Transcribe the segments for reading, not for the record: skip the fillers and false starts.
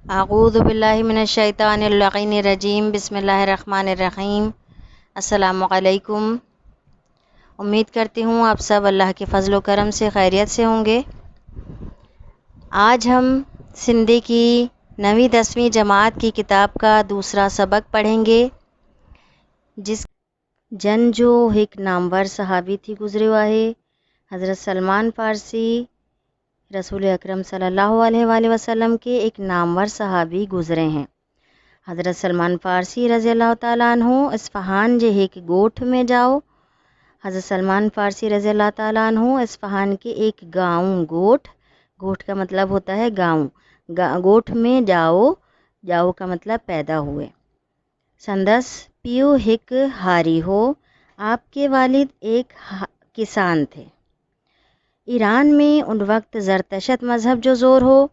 اعوذ باللہ من الشیطان اللعین الرجیم بسم اللہ الرحمن الرحیم۔ السلام علیکم۔ امید کرتی ہوں آپ سب اللہ کے فضل و کرم سے خیریت سے ہوں گے۔ آج ہم سندھی کی 9ویں 10ویں جماعت کی کتاب کا دوسرا سبق پڑھیں گے، جس جن جو ایک نامور صحابی تھی گزرے ہوا ہے حضرت سلمان فارسی رسول اکرم صلی اللہ علیہ وآلہ وسلم کے ایک نامور صحابی گزرے ہیں۔ حضرت سلمان فارسی رضی اللہ تعالیٰ عنہ اصفہان جے ایک گوٹھ میں جاؤ۔ حضرت سلمان فارسی رضی اللہ تعالیٰ عنہ اصفہان کے ایک گاؤں گوٹھ کا مطلب ہوتا ہے گاؤں، گوٹھ میں جاؤ کا مطلب پیدا ہوئے۔ سندس پیو ہک ہاری ہو، آپ کے والد ایک کسان تھے۔ ایران میں ان وقت زرتشت مذہب جو زور ہو،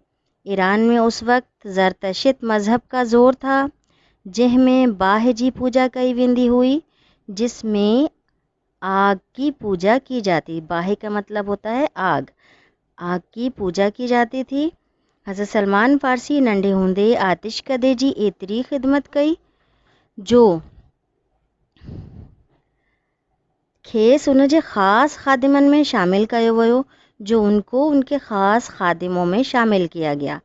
ایران میں اس وقت زرتشت مذہب کا زور تھا، جہ میں باہ جی پوجا کئی ویندی ہوئی، جس میں آگ کی پوجا کی جاتی۔ باہ کا مطلب ہوتا ہے آگ کی پوجا کی جاتی تھی۔ حضرت سلمان فارسی ننڈے ہوندے آتش کدے جی ایتری خدمت کئی جو کھیس ان جے خاص خادمن میں شامل کयो ویو، جو ان کو ان کے خاص خادموں میں شامل کیا گیا۔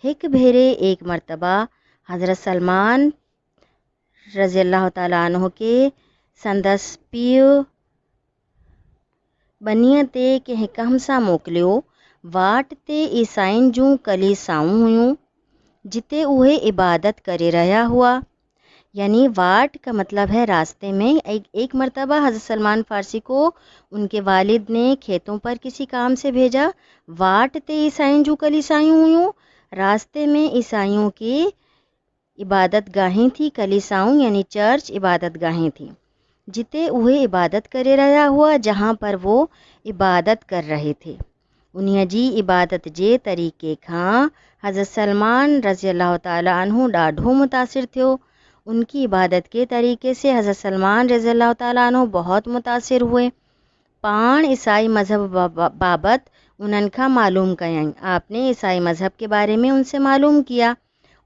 ایک بھیرے ایک مرتبہ حضرت سلمان رضی اللہ تعالیٰ عنہ کے سندس پیو بنیاں تے کہ کہم سا موکلیو، واٹ تے عیسائن جوں کلیساؤں ہوئوں، جتے اوہے عبادت کرے رہا ہوا۔ یعنی واٹ کا مطلب ہے راستے میں۔ ایک مرتبہ حضرت سلمان فارسی کو ان کے والد نے کھیتوں پر کسی کام سے بھیجا۔ واٹ تے عیسائن جو کلیسائیوں ہوئوں، راستے میں عیسائیوں کی عبادت گاہیں تھی، کلیساؤں یعنی چرچ عبادت گاہیں تھیں، جتے اوہے عبادت کرے رہا ہوا، جہاں پر وہ عبادت کر رہے تھے۔ انہیں جی عبادت جے طریقے کھاں حضرت سلمان رضی اللہ تعالیٰ عنہ ڈاڈھو متاثر تھیو۔ ان کی عبادت کے طریقے سے حضرت سلمان رضی اللہ تعالیٰ عنہ بہت متاثر ہوئے۔ پان عیسائی مذہب بابت انہن کا معلوم کیائیں۔ آپ نے عیسائی مذہب کے بارے میں ان سے معلوم کیا۔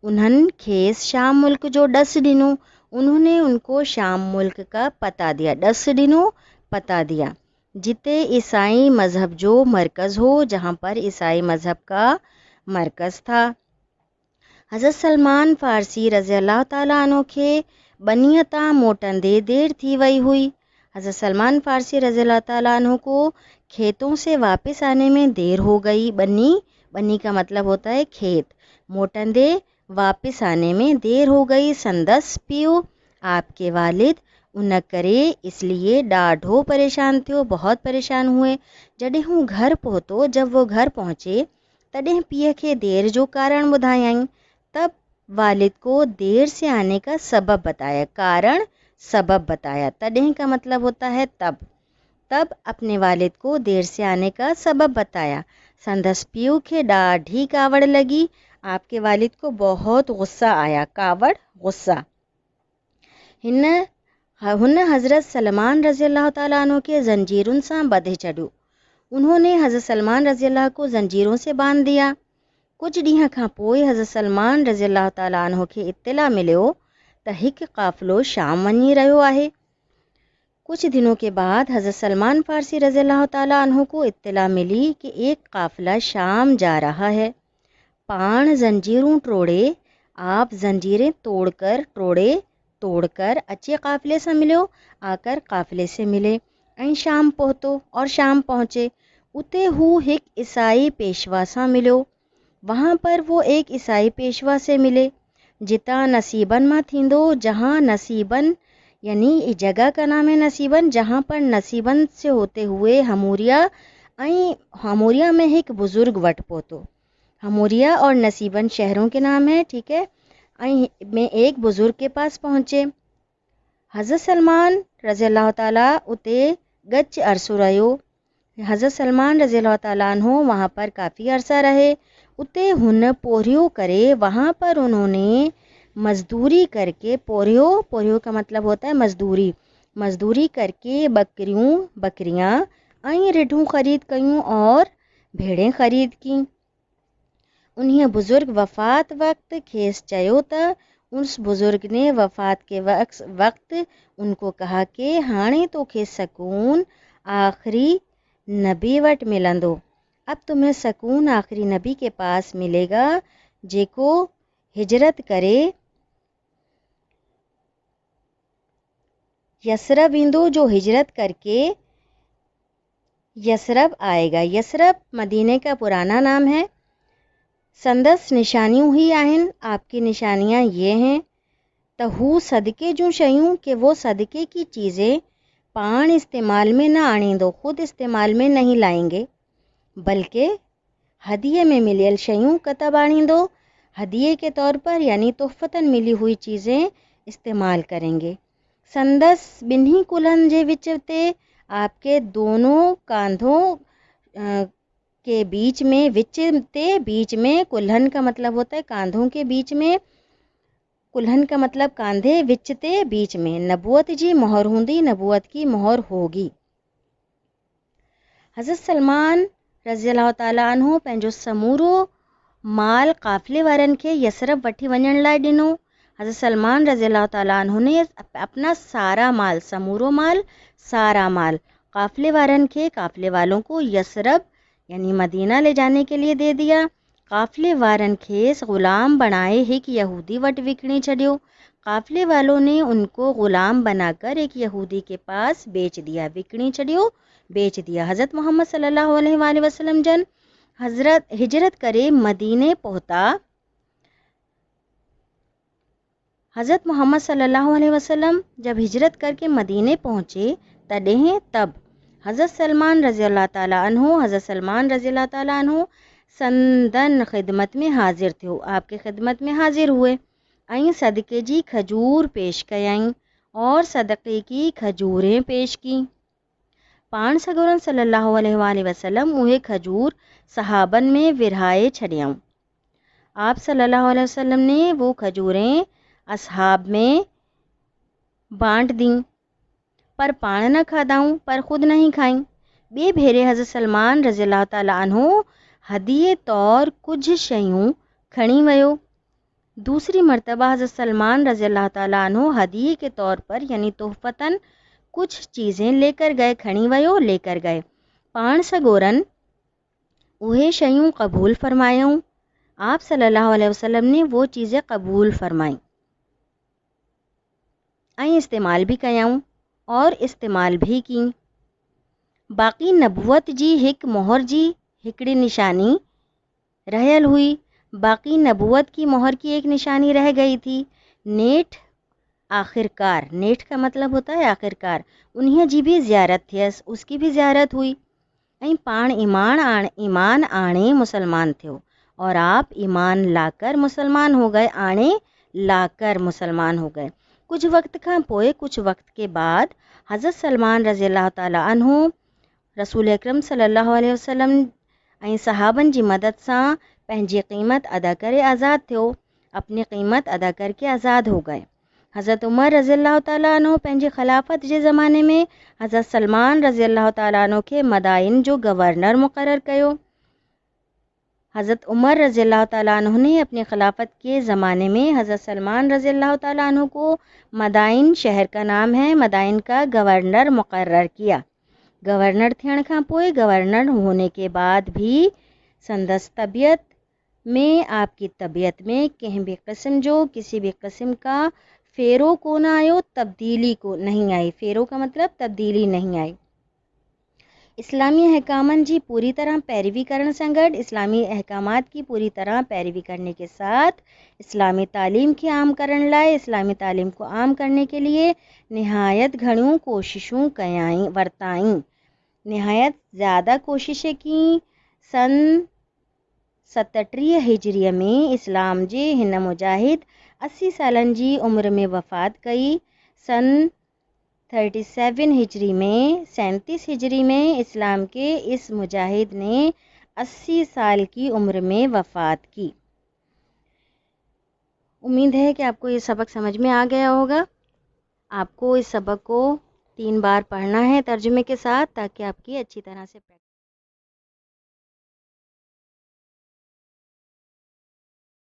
انہن کھیس شام ملک جو ڈس ڈنو، انہوں نے ان کو شام ملک کا پتہ دیا، ڈس ڈنو پتہ دیا، جتے عیسائی مذہب جو مرکز ہو، جہاں پر عیسائی مذہب کا مرکز تھا۔ حضرت سلمان فارسی رضی اللہ تعالیٰ عنہ کے بنیتا موٹن دیر تھی وئی ہوئی۔ حضرت سلمان فارسی رضی اللہ تعالیٰ عنہ کو کھیتوں سے واپس آنے میں دیر ہو گئی۔ بنی کا مطلب ہوتا ہے کھیت، موٹن دے واپس آنے میں دیر ہو گئی۔ سندس پیو آپ کے والد ان کرے اس لیے ڈاڈھو پریشان تھے، بہت پریشان ہوئے۔ جڈے ہوں گھر پہنچو، جب وہ گھر پہنچے تڈیں پیے کے دیر جو کارن بدھائیں، تب والد کو دیر سے آنے کا سبب بتایا، کارن سبب بتایا۔ تڈیں کا مطلب ہوتا ہے تب اپنے والد کو دیر سے آنے کا سبب بتایا۔ سندس پیو کے ڈاڑھی کاوڑ لگی، آپ کے والد کو بہت غصہ آیا، کاوڑ غصہ۔ ہن حضرت سلمان رضی اللہ تعالیٰ عنہ کے زنجیرن سا بدھے چڑھو، انہوں نے حضرت سلمان رضی اللہ کو زنجیروں سے باندھ دیا۔ کچھ ڈیہاں کھاں پوئی حضرت سلمان رضی اللہ تعالیٰ عنہ کے اطلاع ملیو تا ہک قافلو شام ونی رہو آہے۔ کچھ دنوں کے بعد حضرت سلمان فارسی رضی اللہ تعالیٰ عنہ کو اطلاع ملی کہ ایک قافلہ شام جا رہا ہے۔ پان زنجیروں ٹروڑے، آپ زنجیریں توڑ کر اچھے قافلے سے ملیو، آ کر قافلے سے ملے۔ این شام پہنچے، اتے ہو ایک عیسائی پیشوا سا ملیو۔ وہاں پر وہ ایک عیسائی پیشوا سے ملے، جتا نصیبن ماں تھیندو، جہاں نصیبن یعنی جگہ کا نام ہے نصیبن، جہاں پر نصیبن سے ہوتے ہوئے ہموریا میں ایک بزرگ وٹ پوتو۔ ہموریا اور نصیبن شہروں کے نام ہے، ٹھیک ہے۔ میں ایک بزرگ کے پاس پہنچے۔ حضرت سلمان رضی اللہ تعالیٰ اتے گچ عرصہ رہو۔ حضرت سلمان رضی اللہ تعالیٰ عنہ وہاں پر کافی عرصہ رہے۔ اتے ہن پوریو کرے، وہاں پر انہوں نے مزدوری کر کے، پوریو کا مطلب ہوتا ہے مزدوری کر کے بکریاں رڈھوں خرید کیوں اور بھیڑیں خرید کیں۔ उन्हीअ बुज़ुर्ग वफ़ात वक़्त खेस चयो त उस बुज़ुर्ग ने वफ़ात के वक़्त उनको कहा कि हाणे तोखे सकून आखिरी नबी वटि मिलंदो। अब तुम्हें सकून आखिरी नबी के पास मिलेगा जेको हिजरत करे यसरब ईंदो, जो हिजरत करके यसरब आएगा। यसरब मदीने का पुराना नाम है। संदस निशानियों ही आहिन, आपकी निशानियाँ ये हैं त हू सदके जूं शयूं कि वो सदके की चीज़ें पाण इस्तेमाल में न आणींदो, खुद इस्तेमाल में नहीं लाएंगे, बल्कि हदिये में मिलियल शयूं कतब आणींदो, हदिये के तौर पर यानी तोहफ़तन मिली हुई चीज़ें इस्तेमाल करेंगे। संदस बिन्ही कुल्हन जे विच ते आपके दोनों कांधों के बीच में, विच ते बीच में, कुल्हन का मतलब होता है कांधों के बीच में, कुल्हन का मतलब कांधे, विच ते बीच में नबूवत जी मोहर हूंदी, नबूवत की मोहर होगी। हज़रत सलमान रज़ी अल्लाह ताला अन्हु पंहिंजो समूरो माल काफ़िले वारनि खे यसरब वठी वञण लाइ ॾिनो। हज़रत सलमान रज़ी अल्लाह ताला अन्हु ने अपना सारा माल, समूरो माल, सारा माल काफ़िले वारनि के, काफ़िले वालों को यसरब यानी मदीना ले जाने के लिए दे दिया। काफ़िले वारनि खेस ग़ुलाम बनाए एक यहूदी वट विकणी छॾियो। काफ़िले वालों ने उनको ग़ुलाम बनाकर एक यहूदी के पास बेच दिया, विकणी छॾियो, बेच दिया। हज़रत मोहम्मद सल्लल्लाहु अलैहि वसल्लम जन हज़रत हिजरत करे मदीने पहुता। हज़रत मोहम्मद सल्लल्लाहु अलैहि वसल्लम जब हिजरत करके मदीने पहुँचे तब हज़रत सलमान रज़ी अल्लाह ताला अन्हु, हज़रत सलमान रज़ी अल्लाह ताला अन्हु संदन खिदमत में हाजिर थियो, आपके खिदमत में हाजिर हुए। ऐं सदके जी खजूर पेश कयईं और सदक़े की खजूरें पेश की। पाण सगोरन सल्लल्लाहु अलैहि वसल्लम उहे खजूर सहाबन में विरहाए छॾियऊं। आप सल्लल्लाहु अलैहि वसल्लम ने वो खजूरें असहाब में बांट दी, पर पाण न खाधाऊं, पर ख़ुद नहीं खाई। ॿिए भेरे हज़रत सलमान रज़ी अल्लाह ताला अन्हु हदिये तौर कुछ शयूं खणी वियो। दूसरी मरतबा हज़रत सलमान रज़ी अल्लाह ताला अन्हु हदिये के तौर पर यानी तोहफ़तन कुछ चीज़ें लेकर गए, खणी वियो, लेकर गए। पाण सगोरन उहे शयूं क़बूल फरमायूं। आप सल्लल्लाहु अलैहि वसल्लम ने वो चीज़ें क़बूल फरमाई ऐं इस्तेमाल भी कयाऊं और इस्तेमाल भी की। बाक़ी नबूवत जी हिक मोहर जी हिकड़ी निशानी रहल हुई। बाक़ी नबूवत की मोहर की एक निशानी रह गई थी। नेठ आखिरकार, नेठ का मतलब होता है आखिरकार, उन्हें जी भी ज़ियारत थियस, उसकी भी ज़ियारत हुई। ऐं पाण ईमान आणे मुसलमान थियो और आप ईमान लाकर मुसलमान हो गए, आणे लाकर मुसलमान हो गए। कुछ वक्त खां पोइ, कुछ वक्त के बाद हज़रत सलमान रज़ी अल्लाह ताला अन्हु रसूल अकरम सल्लल्लाहु अलैहि वसल्लम ऐं सहाबन जी मदद सां पंहिंजी क़ीमत अदा करे आज़ाद थियो, अपनी क़ीमत अदा करके आज़ाद हो गए। हज़रत उमर रज़ी अल्लाह ताला अन्हु पंहिंजे ख़िलाफ़त जे ज़माने में हज़रत सलमान रज़ी अल्लाह ताला अन्हु खे मदाइन जो गवर्नर मुक़र्रर कयो। हज़रत उमर रज़ी अल्लाह ताला अन्हु ने अपने ख़िलाफ़त के ज़माने में हज़रत सलमान रज़ी अल्लाह ताला अन्हु को मदाइन, शहर का नाम है, मदाइन का गवर्नर मुक़र्रर किया। गवर्नर थियण खां पोइ, गवर्नर होने के बाद भी संदस तबीयत में, आपकी तबीयत में कहीं भी किस्म जो किसी भी किस्म का फेरो को ना आयो, तब्दीली को नहीं आई। फेरो का मतलब तब्दीली नहीं आई। इस्लामी अहकामन जी पूरी तरह पैरवी करण सां गॾु, इस्लामी अहकामात की पूरी तरह पैरवी करने के साथ इस्लामी तालीम के आम करण लाइ, इस्लामी तालीम को आम करने के लिए निहायत घणियूं कोशिशूं कयाईं, वरताईं। निहायत ज़्यादा कोशिशें की। सन 37 हिजरीअ में इस्लाम जे हिन मुजाहिद 80 सालन जी उम्र में वफ़ात कई। सन 37 हिजरी में, 37 हिजरी में इस्लाम के इस मुजाहिद ने 80 साल की उम्र में वफ़ात की। उम्मीद है कि आपको ये सबक समझ में आ गया होगा। आपको इस सबक को 3 बार पढ़ना है तर्जुमे के साथ, ताकि आपकी अच्छी तरह से